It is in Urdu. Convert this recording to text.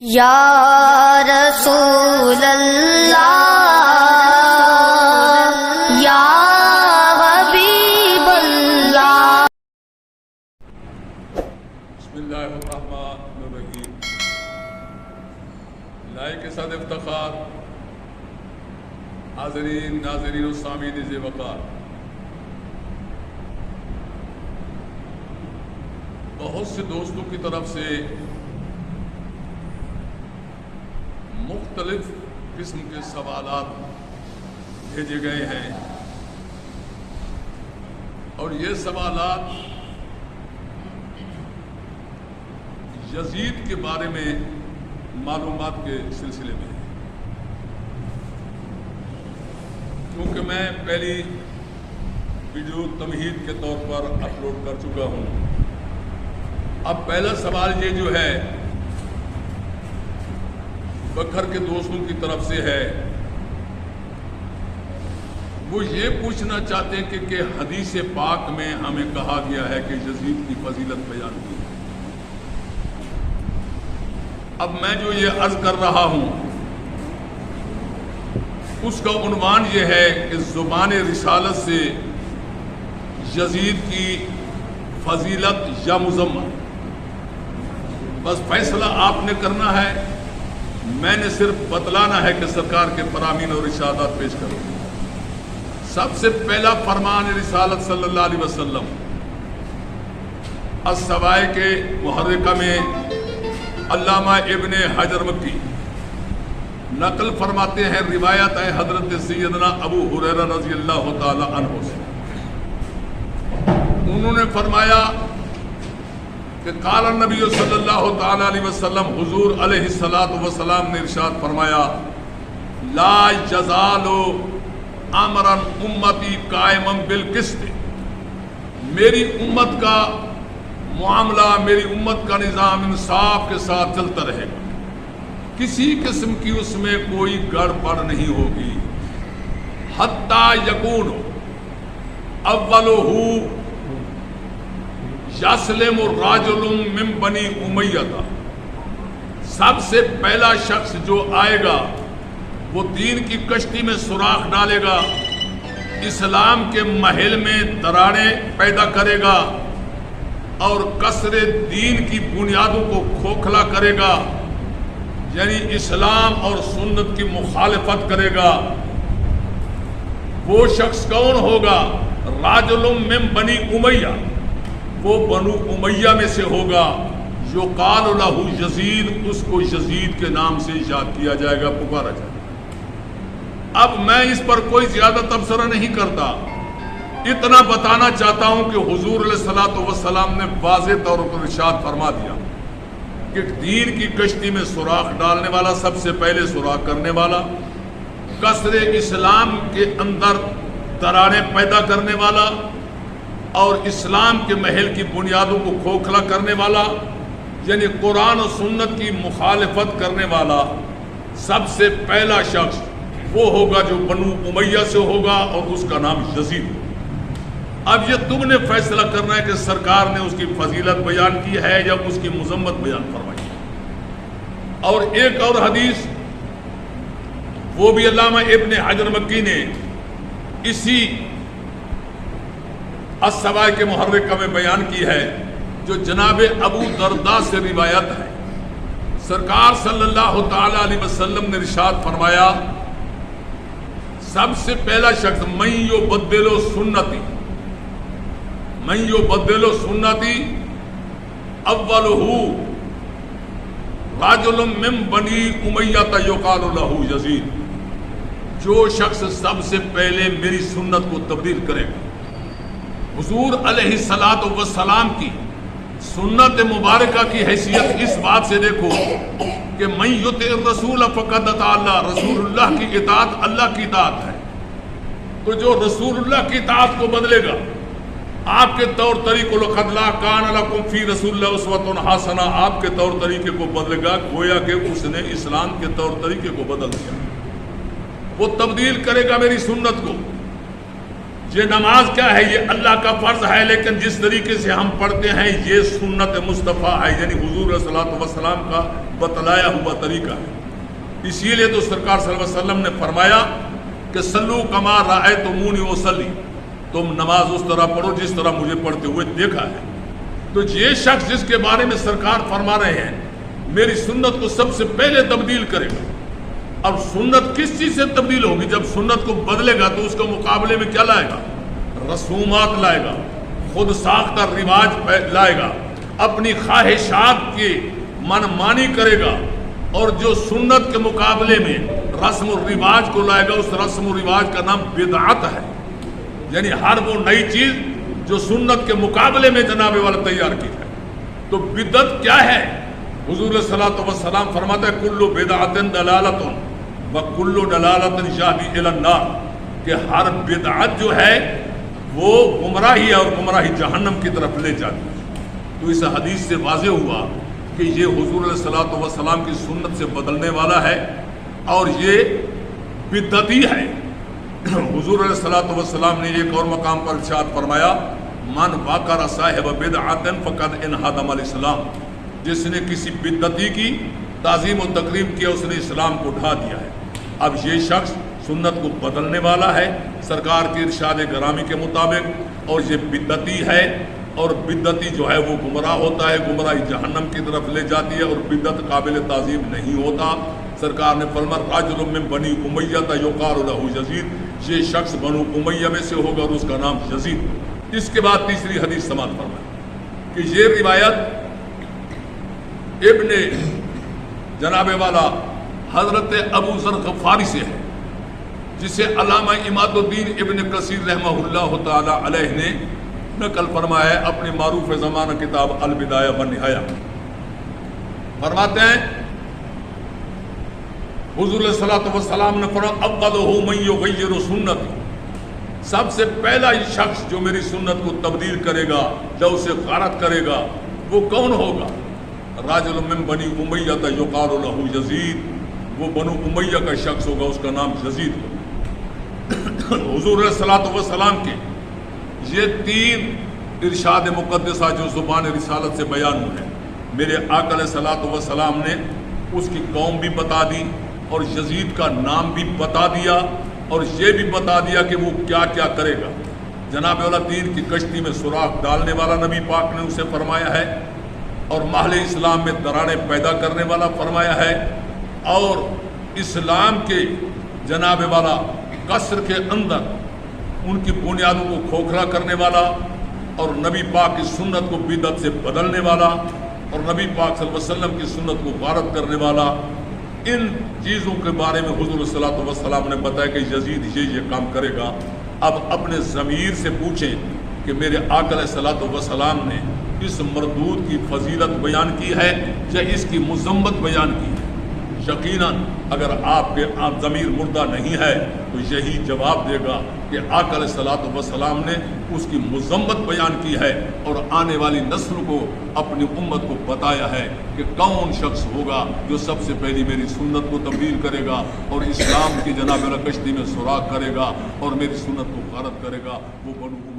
یا رسول اللہ یا حبیب اللہ۔ بسم اللہ الرحمن الرحیم۔ لائق کے ساتھ افتخار حاضرین ناظرین و سامعین ذی وقار، بہت سے دوستوں کی طرف سے مختلف قسم کے سوالات بھیجے گئے ہیں، اور یہ سوالات یزید کے بارے میں معلومات کے سلسلے میں ہیں۔ کیونکہ میں پہلی ویڈیو تمہید کے طور پر اپلوڈ کر چکا ہوں، اب پہلا سوال یہ جو ہے بکھر کے دوستوں کی طرف سے ہے، وہ یہ پوچھنا چاہتے ہیں کہ حدیث پاک میں ہمیں کہا گیا ہے کہ یزید کی فضیلت بیان کی ہے۔ اب میں جو یہ عرض کر رہا ہوں اس کا عنوان یہ ہے کہ زبان رسالت سے یزید کی فضیلت یا مذمت، بس فیصلہ آپ نے کرنا ہے، میں نے صرف بتلانا ہے کہ سرکار کے فرامین اور ارشادات پیش کرو۔ سب سے پہلا فرمان رسالت صلی اللہ علیہ وسلم السوائے کے محرکہ میں علامہ ابن حجر مکی نقل فرماتے ہیں، روایت ہے حضرت سیدنا ابو ہریرہ رضی اللہ تعالی عنہ سے، انہوں نے فرمایا کہ قال النبی صلی اللہ تعالی علیہ وسلم، حضور علیہ السلام نے ارشاد فرمایا، لا یزال امرا امتی قائما بالقسط، میری امت کا معاملہ، میری امت کا نظام انصاف کے ساتھ چلتا رہے گا، کسی قسم کی اس میں کوئی گڑبڑ نہیں ہوگی، حتی یکون اولہ یسلم الراجل من بنی امیہ، سب سے پہلا شخص جو آئے گا وہ دین کی کشتی میں سوراخ ڈالے گا، اسلام کے محل میں دراڑیں پیدا کرے گا اور کسر دین کی بنیادوں کو کھوکھلا کرے گا، یعنی اسلام اور سنت کی مخالفت کرے گا۔ وہ شخص کون ہوگا؟ راجل من بنی امیہ، وہ بنو امیہ میں سے ہوگا، یقال لہ یزید، اس کو یزید کے نام سے یاد کیا جائے گا، پکارا جائے گا۔ اب میں اس پر کوئی زیادہ تبصرہ نہیں کرتا، اتنا بتانا چاہتا ہوں کہ حضور علیہ السلام نے واضح طور پر ارشاد فرما دیا کہ دین کی کشتی میں سوراخ ڈالنے والا، سب سے پہلے سوراخ کرنے والا، کسر اسلام کے اندر دراڑیں پیدا کرنے والا اور اسلام کے محل کی بنیادوں کو کھوکھلا کرنے والا، یعنی قرآن و سنت کی مخالفت کرنے والا، سب سے پہلا شخص وہ ہوگا جو بنو امیہ سے ہوگا اور اس کا نام یزید ہوگا۔ اب یہ تم نے فیصلہ کرنا ہے کہ سرکار نے اس کی فضیلت بیان کی ہے یا اس کی مذمت بیان فرمائی ہے۔ اور ایک اور حدیث وہ بھی علامہ ابن حجر مکی نے اسی السوائے کے محرکہ میں بیان کی ہے، جو جناب ابو درداء سے روایت ہے، سرکار صلی اللہ تعالی علیہ وسلم نے ارشاد فرمایا، سب سے پہلا شخص من یبدل سنتی، من یبدل سنتی اولہ رجل من بنی امیہ یقال لہ یزید، جو شخص سب سے پہلے میری سنت کو تبدیل کرے گا۔ حضور علیہ السلام کی سنت مبارکہ کی حیثیت اس بات سے دیکھو کہ من یطع الرسول فقد اطاع اللہ، رسول اللہ کی اطاعت اللہ کی اطاعت ہے، تو جو رسول اللہ کی اطاعت کو بدلے گا، آپ کے طور طریقوں لقد کان لکم فی رسول اللہ اسوۃ حسنہ، آپ کے طور طریقے کو بدلے گا، گویا کہ اس نے اسلام کے طور طریقے کو بدل دیا، وہ تبدیل کرے گا میری سنت کو۔ یہ نماز کیا ہے؟ یہ اللہ کا فرض ہے، لیکن جس طریقے سے ہم پڑھتے ہیں یہ سنت مصطفیٰ ہے، یعنی حضور صلی اللہ علیہ وسلم کا بتلایا ہوا طریقہ ہے۔ اسی لیے تو سرکار صلی اللہ علیہ وسلم نے فرمایا کہ صلو کما رأیتمونی اصلی، تم نماز اس طرح پڑھو جس طرح مجھے پڑھتے ہوئے دیکھا ہے۔ تو یہ شخص جس کے بارے میں سرکار فرما رہے ہیں میری سنت کو سب سے پہلے تبدیل کرے گا، اب سنت کس چیز سے تبدیل ہوگی؟ جب سنت کو بدلے گا تو اس کے مقابلے میں کیا لائے گا؟ رسومات لائے گا، خود ساختہ رواج لائے گا، اپنی خواہشات کی من مانی کرے گا، اور جو سنت کے مقابلے میں رسم و رواج کو لائے گا اس رسم و رواج کا نام بدعت ہے، یعنی ہر وہ نئی چیز جو سنت کے مقابلے میں جناب والا تیار کی ہے۔ تو بدعت کیا ہے؟ حضور صلی اللہ علیہ وسلم فرماتا ہے کل بدعت دلالت وکل دلالت یہدی الی النار، کہ ہر بدعت جو ہے وہ گمراہی ہے اور گمراہی جہنم کی طرف لے جاتی ہے۔ تو اس حدیث سے واضح ہوا کہ یہ حضور علیہ الصلوۃ والسلام کی سنت سے بدلنے والا ہے اور یہ بدعتی ہے۔ حضور علیہ الصلوۃ والسلام نے ایک اور مقام پر ارشاد فرمایا من واقر صاحب بدعۃ فقد انہدم الاسلام، جس نے کسی بدعتی کی تعظیم و تکریم کیا اس نے اسلام کو ڈھا دیا ہے۔ اب یہ شخص سنت کو بدلنے والا ہے سرکار کے ارشاد گرامی کے مطابق، اور یہ بدعتی ہے، اور بدعتی جو ہے وہ گمراہ ہوتا ہے، گمراہی جہنم کی طرف لے جاتی ہے، اور بدعت قابل تعظیم نہیں ہوتا۔ سرکار نے فرمایا رجل من بنی امیہ یقال لہ یزید، یہ شخص بنو امیہ میں سے ہوگا اور اس کا نام یزید۔ اس کے بعد تیسری حدیث سماعت فرمائیں کہ یہ روایت ابن جناب والا حضرت ابو ذر غفاری سے ہے، جسے علامہ اماد الدین ابن کثیر رحمہ اللہ تعالی علیہ نے نقل فرمایا ہے اپنی معروف زمانہ کتاب البدایہ والنہایہ۔ فرماتے ہیں حضور علیہ الصلوۃ والسلام نے فرمایا اولہ من یغیر سنتی، سب سے پہلا شخص جو میری سنت کو تبدیل کرے گا، جو اسے غارت کرے گا، وہ کون ہوگا؟ راجل من بنی امیہ یقال لہ یزید، وہ بنو امیہ کا شخص ہوگا، اس کا نام یزید ہوگا۔ حضور علیہ الصلوۃ والسلام کے یہ تین ارشاد مقدسہ جو زبان رسالت سے بیان ہوئے ہیں، میرے آقا علیہ الصلوۃ والسلام نے اس کی قوم بھی بتا دی اور یزید کا نام بھی بتا دیا، اور یہ بھی بتا دیا کہ وہ کیا کیا کرے گا۔ جناب والا تین کی کشتی میں سوراخ ڈالنے والا نبی پاک نے اسے فرمایا ہے، اور محل اسلام میں دراڑیں پیدا کرنے والا فرمایا ہے، اور اسلام کے جناب والا قصر کے اندر ان کی بنیادوں کو کھوکھلا کرنے والا، اور نبی پاک کی سنت کو بدعت سے بدلنے والا، اور نبی پاک صلی اللہ علیہ وسلم کی سنت کو غارت کرنے والا۔ ان چیزوں کے بارے میں حضور صلی اللہ علیہ وسلم نے بتایا کہ یزید یہ کام کرے گا۔ اب اپنے ضمیر سے پوچھیں کہ میرے آقا علیہ الصلوۃ والسلام نے اس مردود کی فضیلت بیان کی ہے یا اس کی مذمت بیان کی ہے؟ یقیناً اگر آپ کے ضمیر مردہ نہیں ہے تو یہی جواب دے گا کہ آقا علیہ الصلوۃ والسلام نے اس کی مذمت بیان کی ہے، اور آنے والی نسل کو اپنی امت کو بتایا ہے کہ کون شخص ہوگا جو سب سے پہلی میری سنت کو تبدیل کرے گا اور اسلام کی جناب کشتی میں سوراخ کرے گا اور میری سنت کو غارت کرے گا، وہ بنو